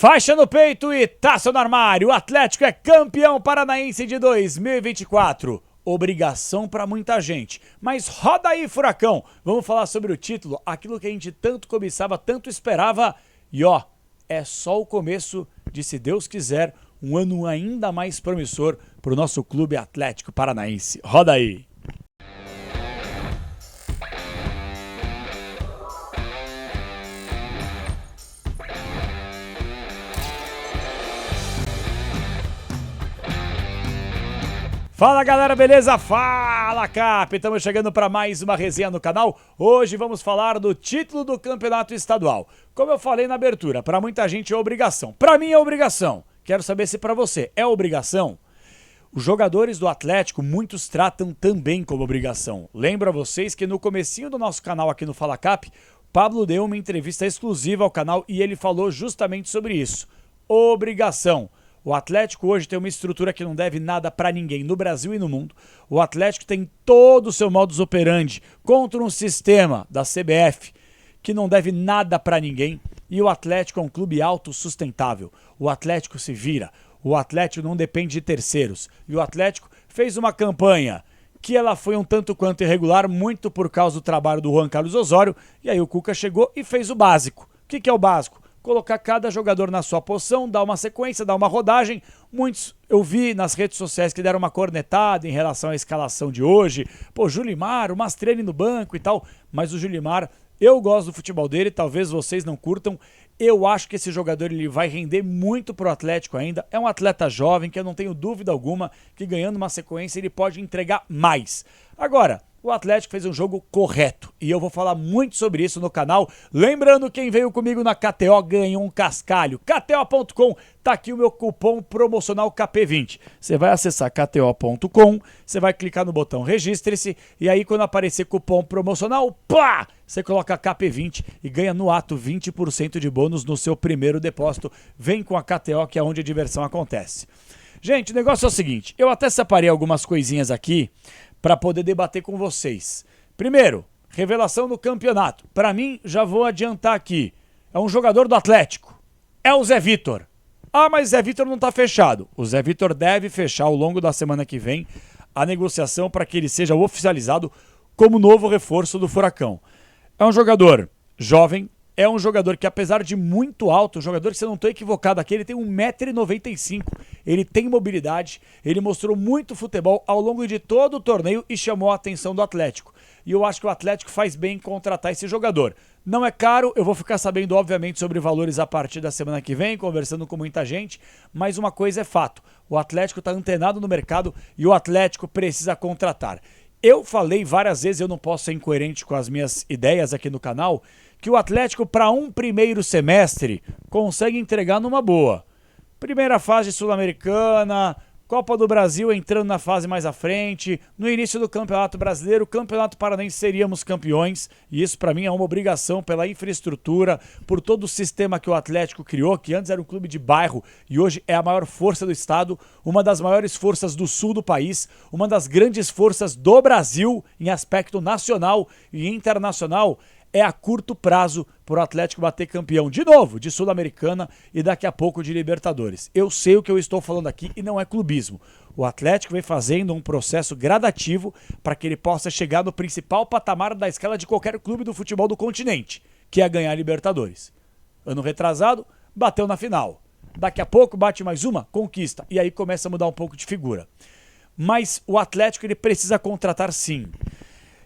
Faixa no peito e taça no armário. O Atlético é campeão paranaense de 2024. Obrigação para muita gente. Mas roda aí, Furacão. Vamos falar sobre o título, aquilo que a gente tanto cobiçava, tanto esperava. E ó, é só o começo de, se Deus quiser, um ano ainda mais promissor para o nosso clube Atlético Paranaense. Roda aí. Fala galera, beleza? Fala Cap! Estamos chegando para mais uma resenha no canal. Hoje vamos falar do título do campeonato estadual. Como eu falei na abertura, para muita gente é obrigação. Para mim é obrigação. Quero saber se para você é obrigação. Os jogadores do Atlético, muitos tratam também como obrigação. Lembro a vocês que no comecinho do nosso canal aqui no Fala Cap, Pablo deu uma entrevista exclusiva ao canal e ele falou justamente sobre isso. Obrigação. O Atlético hoje tem uma estrutura que não deve nada para ninguém no Brasil e no mundo. O Atlético tem todo o seu modus operandi contra um sistema da CBF que não deve nada para ninguém. E o Atlético é um clube autossustentável. O Atlético se vira. O Atlético não depende de terceiros. E o Atlético fez uma campanha que ela foi um tanto quanto irregular, muito por causa do trabalho do Juan Carlos Osório. E aí o Cuca chegou e fez o básico. O que é o básico? Colocar cada jogador na sua posição, dar uma sequência, dar uma rodagem. Muitos eu vi nas redes sociais que deram uma cornetada em relação à escalação de hoje. Pô, Julimar, o Mastrelli no banco e tal. Mas o Julimar, eu gosto do futebol dele, talvez vocês não curtam. Eu acho que esse jogador ele vai render muito pro Atlético ainda. É um atleta jovem que eu não tenho dúvida alguma que ganhando uma sequência ele pode entregar mais. Agora, o Atlético fez um jogo correto e eu vou falar muito sobre isso no canal. Lembrando, quem veio comigo na KTO ganhou um cascalho. KTO.com, tá aqui o meu cupom promocional KP20. Você vai acessar KTO.com, você vai clicar no botão registre-se e aí quando aparecer cupom promocional, pá! Você coloca KP20 e ganha no ato 20% de bônus no seu primeiro depósito. Vem com a KTO, que é onde a diversão acontece. Gente, o negócio é o seguinte, eu até separei algumas coisinhas aqui para poder debater com vocês. Primeiro, revelação do campeonato. Para mim, já vou adiantar aqui. É um jogador do Atlético. É o Zé Vitor. Ah, mas Zé Vitor não está fechado. O Zé Vitor deve fechar ao longo da semana que vem a negociação para que ele seja oficializado como novo reforço do Furacão. É um jogador jovem. É um jogador que, apesar de muito alto, um jogador que, se eu não estou equivocado aqui, ele tem 1,95 m, ele tem mobilidade, ele mostrou muito futebol ao longo de todo o torneio e chamou a atenção do Atlético. E eu acho que o Atlético faz bem em contratar esse jogador. Não é caro, eu vou ficar sabendo, obviamente, sobre valores a partir da semana que vem, conversando com muita gente, mas uma coisa é fato, o Atlético está antenado no mercado e o Atlético precisa contratar. Eu falei várias vezes, eu não posso ser incoerente com as minhas ideias aqui no canal, que o Atlético, para um primeiro semestre, consegue entregar numa boa. Primeira fase sul-americana, Copa do Brasil entrando na fase mais à frente, no início do Campeonato Brasileiro, Campeonato Paranaense seríamos campeões, e isso para mim é uma obrigação pela infraestrutura, por todo o sistema que o Atlético criou, que antes era um clube de bairro e hoje é a maior força do estado, uma das maiores forças do sul do país, uma das grandes forças do Brasil em aspecto nacional e internacional. É a curto prazo para o Atlético bater campeão de novo de Sul-Americana e daqui a pouco de Libertadores. Eu sei o que eu estou falando aqui e não é clubismo. O Atlético vem fazendo um processo gradativo para que ele possa chegar no principal patamar da escala de qualquer clube do futebol do continente, que é ganhar Libertadores. Ano retrasado, bateu na final. Daqui a pouco bate mais uma, conquista. E aí começa a mudar um pouco de figura. Mas o Atlético ele precisa contratar sim.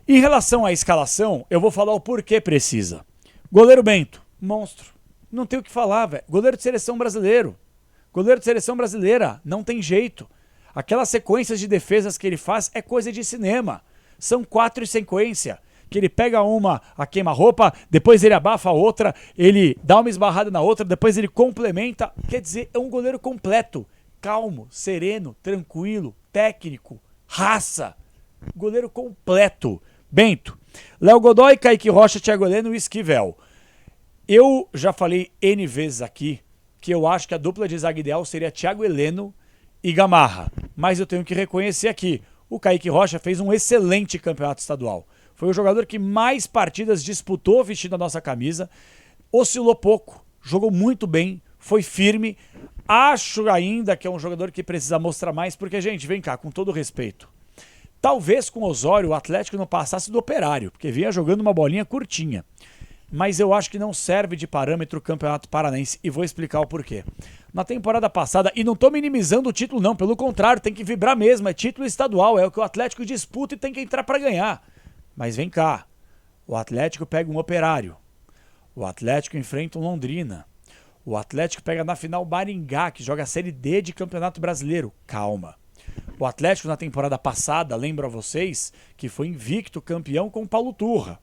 Em relação à escalação, eu vou falar o porquê precisa. Goleiro Bento, monstro. Não tem o que falar, velho. Goleiro de seleção brasileiro. Goleiro de seleção brasileira, não tem jeito. Aquelas sequências de defesas que ele faz é coisa de cinema. São 4 em sequência. Que ele pega uma, a queima-roupa, depois ele abafa a outra, ele dá uma esbarrada na outra, depois ele complementa. Quer dizer, é um goleiro completo. Calmo, sereno, tranquilo, técnico, raça. Goleiro completo. Bento, Léo Godoy, Kaique Rocha, Thiago Heleno e Esquivel. Eu já falei N vezes aqui que eu acho que a dupla de zaga ideal seria Thiago Heleno e Gamarra. Mas eu tenho que reconhecer aqui, o Kaique Rocha fez um excelente campeonato estadual. Foi o jogador que mais partidas disputou vestindo a nossa camisa, oscilou pouco, jogou muito bem, foi firme. Acho ainda que é um jogador que precisa mostrar mais, porque, gente, vem cá, com todo respeito. Talvez com o Osório o Atlético não passasse do Operário, porque vinha jogando uma bolinha curtinha. Mas eu acho que não serve de parâmetro o Campeonato Paranaense e vou explicar o porquê. Na temporada passada, e não estou minimizando o título não, pelo contrário, tem que vibrar mesmo, é título estadual, é o que o Atlético disputa e tem que entrar para ganhar. Mas vem cá, o Atlético pega um Operário, o Atlético enfrenta um Londrina, o Atlético pega na final o Maringá, que joga a Série D de Campeonato Brasileiro. Calma. O Atlético na temporada passada, lembro a vocês, que foi invicto campeão com o Paulo Turra.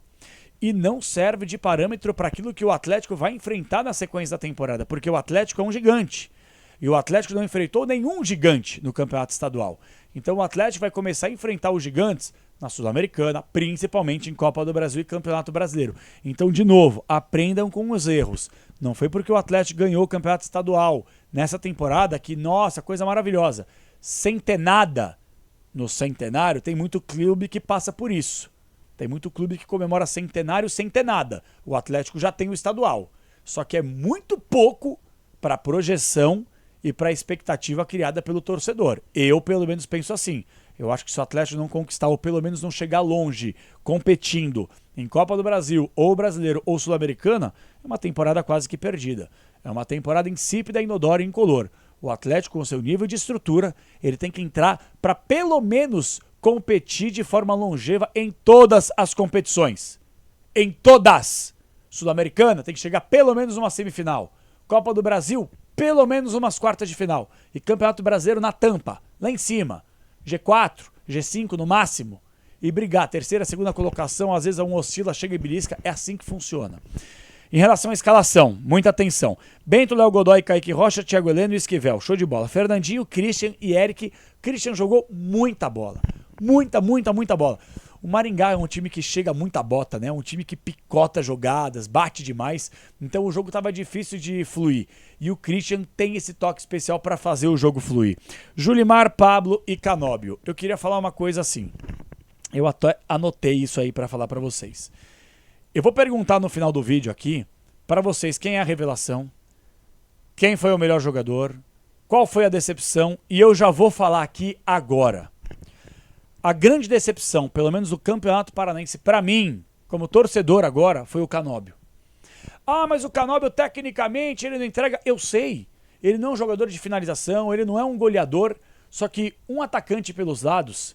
E não serve de parâmetro para aquilo que o Atlético vai enfrentar na sequência da temporada, porque o Atlético é um gigante. E o Atlético não enfrentou nenhum gigante no campeonato estadual. Então o Atlético vai começar a enfrentar os gigantes na Sul-Americana, principalmente em Copa do Brasil e Campeonato Brasileiro. Então, de novo, aprendam com os erros. Não foi porque o Atlético ganhou o campeonato estadual nessa temporada que, nossa, coisa maravilhosa. Centenada no centenário, tem muito clube que passa por isso. Tem muito clube que comemora centenário sem ter nada. O Atlético já tem o estadual. Só que é muito pouco para a projeção e para a expectativa criada pelo torcedor. Eu, pelo menos, penso assim. Eu acho que se o Atlético não conquistar ou pelo menos não chegar longe competindo em Copa do Brasil, ou Brasileiro, ou Sul-Americana, é uma temporada quase que perdida. É uma temporada insípida, inodora e incolor. O Atlético, com seu nível de estrutura, ele tem que entrar para pelo menos competir de forma longeva em todas as competições. Em todas! Sul-Americana tem que chegar pelo menos uma semifinal. Copa do Brasil, pelo menos umas quartas de final. E Campeonato Brasileiro na tampa, lá em cima. G4, G5 no máximo. E brigar, terceira, segunda colocação, às vezes um oscila, chega e belisca. É assim que funciona. Em relação à escalação, muita atenção. Bento, Léo Godoy, Kaique Rocha, Thiago Heleno e Esquivel. Show de bola. Fernandinho, Christian e Eric. Christian jogou muita bola. Muita bola. O Maringá é um time que chega muita bota, né? Um time que picota jogadas, bate demais. Então o jogo estava difícil de fluir. E o Christian tem esse toque especial para fazer o jogo fluir. Julimar, Pablo e Canóbio. Eu queria falar uma coisa assim. Eu até anotei isso aí para falar para vocês. Eu vou perguntar no final do vídeo aqui para vocês quem é a revelação, quem foi o melhor jogador, qual foi a decepção, e eu já vou falar aqui agora. A grande decepção, pelo menos do Campeonato Paranaense, para mim, como torcedor agora, foi o Canóbio. Ah, mas o Canóbio tecnicamente ele não entrega. Eu sei, ele não é um jogador de finalização, ele não é um goleador, só que um atacante pelos lados,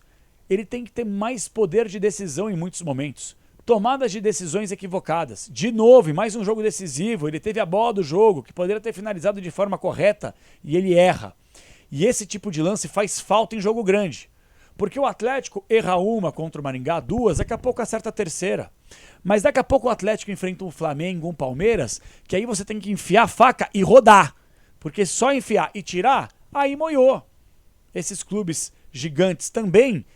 ele tem que ter mais poder de decisão em muitos momentos. Tomadas de decisões equivocadas. De novo, em mais um jogo decisivo, ele teve a bola do jogo, que poderia ter finalizado de forma correta, e ele erra. E esse tipo de lance faz falta em jogo grande. Porque o Atlético erra uma contra o Maringá, duas, daqui a pouco acerta a terceira. Mas daqui a pouco o Atlético enfrenta um Flamengo, um Palmeiras, que aí você tem que enfiar a faca e rodar. Porque só enfiar e tirar, aí moiou. Esses clubes gigantes também,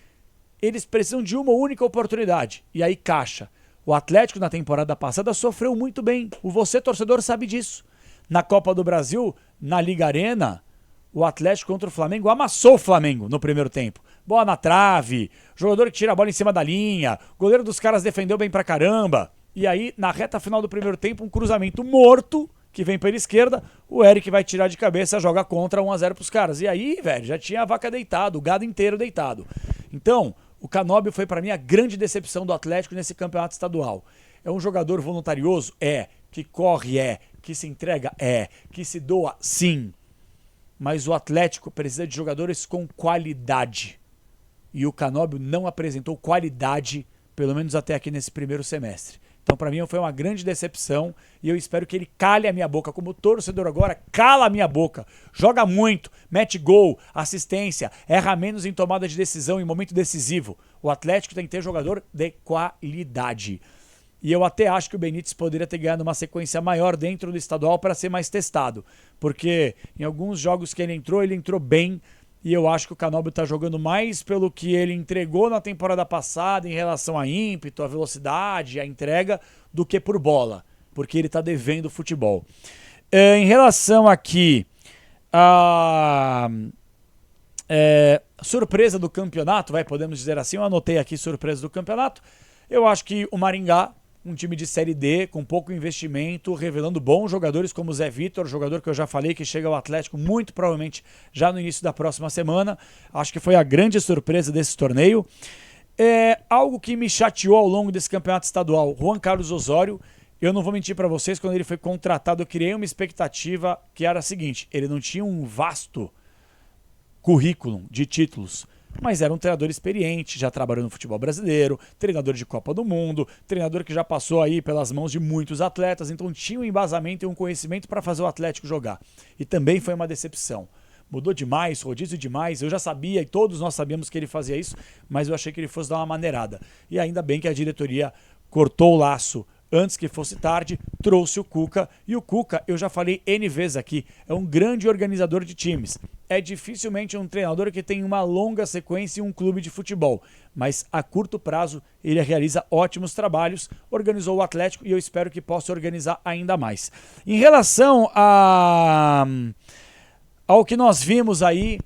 eles precisam de uma única oportunidade. E aí caixa. O Atlético na temporada passada sofreu muito bem. O você, torcedor, sabe disso. Na Copa do Brasil, na Liga Arena, o Atlético contra o Flamengo amassou o Flamengo no primeiro tempo. Bola na trave, jogador que tira a bola em cima da linha, o goleiro dos caras defendeu bem pra caramba. E aí, na reta final do primeiro tempo, um cruzamento morto, que vem pela esquerda, o Eric vai tirar de cabeça, joga contra 1-0 pros caras. E aí, velho, já tinha a vaca deitada, o gado inteiro deitado. Então, o Canóbio foi pra mim a grande decepção do Atlético nesse campeonato estadual. É um jogador voluntarioso? É. Que corre? É. Que se entrega? É. Que se doa? Sim. Mas o Atlético precisa de jogadores com qualidade. E o Canóbio não apresentou qualidade, pelo menos até aqui nesse primeiro semestre. Então, para mim, foi uma grande decepção e eu espero que ele cale a minha boca. Como torcedor agora, cala a minha boca. Joga muito, mete gol, assistência, erra menos em tomada de decisão em momento decisivo. O Atlético tem que ter jogador de qualidade. E eu até acho que o Benítez poderia ter ganhado uma sequência maior dentro do estadual para ser mais testado. Porque em alguns jogos que ele entrou bem. E eu acho que o Canóbio está jogando mais pelo que ele entregou na temporada passada em relação a ímpeto, a velocidade, a entrega, do que por bola. Porque ele está devendo futebol. Em relação aqui a surpresa do campeonato, podemos dizer assim, eu anotei aqui surpresa do campeonato. Eu acho que o Maringá um time de Série D com pouco investimento, revelando bons jogadores como o Zé Vitor, jogador que eu já falei que chega ao Atlético muito provavelmente já no início da próxima semana. Acho que foi a grande surpresa desse torneio. Algo que me chateou ao longo desse campeonato estadual, Juan Carlos Osório. Eu não vou mentir para vocês, quando ele foi contratado eu criei uma expectativa que era a seguinte: ele não tinha um vasto currículo de títulos, mas era um treinador experiente, já trabalhou no futebol brasileiro, treinador de Copa do Mundo, treinador que já passou aí pelas mãos de muitos atletas, então tinha um embasamento e um conhecimento para fazer o Atlético jogar. E também foi uma decepção. Mudou demais, rodízio demais, eu já sabia e todos nós sabíamos que ele fazia isso, mas eu achei que ele fosse dar uma maneirada. E ainda bem que a diretoria cortou o laço antes que fosse tarde, trouxe o Cuca. E o Cuca, eu já falei N vezes aqui, é um grande organizador de times. É dificilmente um treinador que tem uma longa sequência em um clube de futebol, mas a curto prazo ele realiza ótimos trabalhos, organizou o Atlético e eu espero que possa organizar ainda mais. Em relação ao que nós vimos aí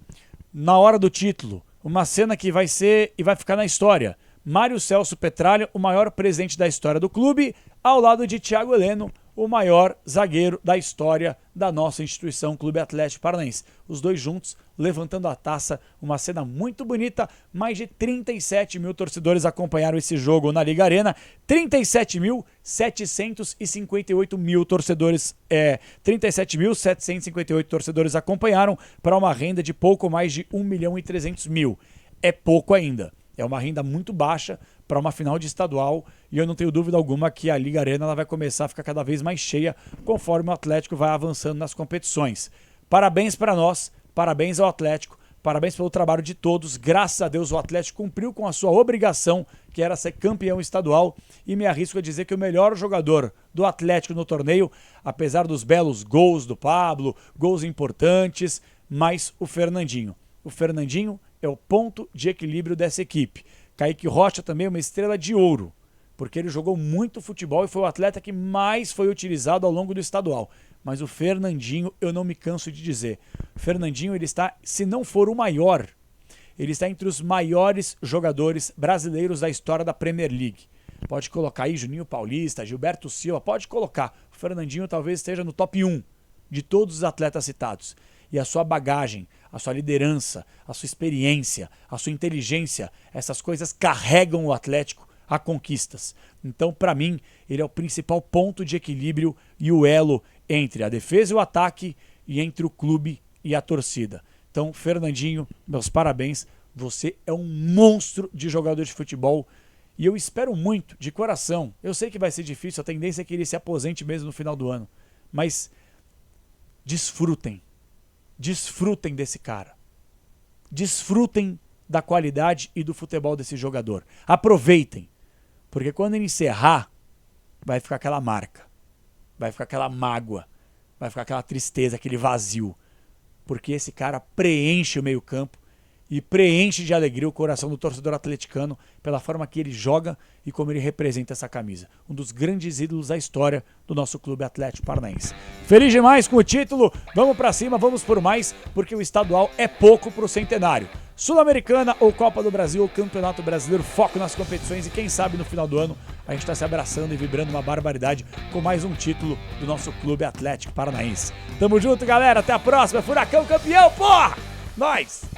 na hora do título, uma cena que vai ser e vai ficar na história. Mário Celso Petralha, o maior presidente da história do clube, ao lado de Thiago Heleno, o maior zagueiro da história da nossa instituição Clube Atlético Paranaense. Os dois juntos levantando a taça, uma cena muito bonita. Mais de 37 mil torcedores acompanharam esse jogo na Liga Arena. 37.758 torcedores, 37.758 torcedores acompanharam para uma renda de pouco mais de 1.300.000. É pouco ainda. É uma renda muito baixa para uma final de estadual e eu não tenho dúvida alguma que a Liga Arena ela vai começar a ficar cada vez mais cheia conforme o Atlético vai avançando nas competições. Parabéns para nós, parabéns ao Atlético, parabéns pelo trabalho de todos. Graças a Deus o Atlético cumpriu com a sua obrigação, que era ser campeão estadual, e me arrisco a dizer que o melhor jogador do Atlético no torneio, apesar dos belos gols do Pablo, gols importantes, mas o Fernandinho. O Fernandinho é o ponto de equilíbrio dessa equipe. Kaique Rocha também é uma estrela de ouro, porque ele jogou muito futebol e foi o atleta que mais foi utilizado ao longo do estadual. Mas o Fernandinho, eu não me canso de dizer. O Fernandinho, ele está, se não for o maior, ele está entre os maiores jogadores brasileiros da história da Premier League. Pode colocar aí Juninho Paulista, Gilberto Silva, pode colocar. O Fernandinho talvez esteja no top 1 de todos os atletas citados. E a sua bagagem, a sua liderança, a sua experiência, a sua inteligência, essas coisas carregam o Atlético a conquistas. Então, para mim, ele é o principal ponto de equilíbrio e o elo entre a defesa e o ataque e entre o clube e a torcida. Então, Fernandinho, meus parabéns. Você é um monstro de jogador de futebol e eu espero muito, de coração. Eu sei que vai ser difícil, a tendência é que ele se aposente mesmo no final do ano. Mas desfrutem. Desfrutem desse cara. Desfrutem da qualidade e do futebol desse jogador. Aproveitem. Porque quando ele encerrar, vai ficar aquela marca. Vai ficar aquela mágoa. Vai ficar aquela tristeza, aquele vazio. Porque esse cara preenche o meio-campo e preenche de alegria o coração do torcedor atleticano pela forma que ele joga e como ele representa essa camisa. Um dos grandes ídolos da história do nosso Clube Atlético Paranaense. Feliz demais com o título, vamos pra cima, vamos por mais, porque o estadual é pouco pro centenário. Sul-Americana ou Copa do Brasil ou Campeonato Brasileiro, foco nas competições e quem sabe no final do ano a gente está se abraçando e vibrando uma barbaridade com mais um título do nosso Clube Atlético Paranaense. Tamo junto, galera, até a próxima, Furacão campeão, porra! Nós!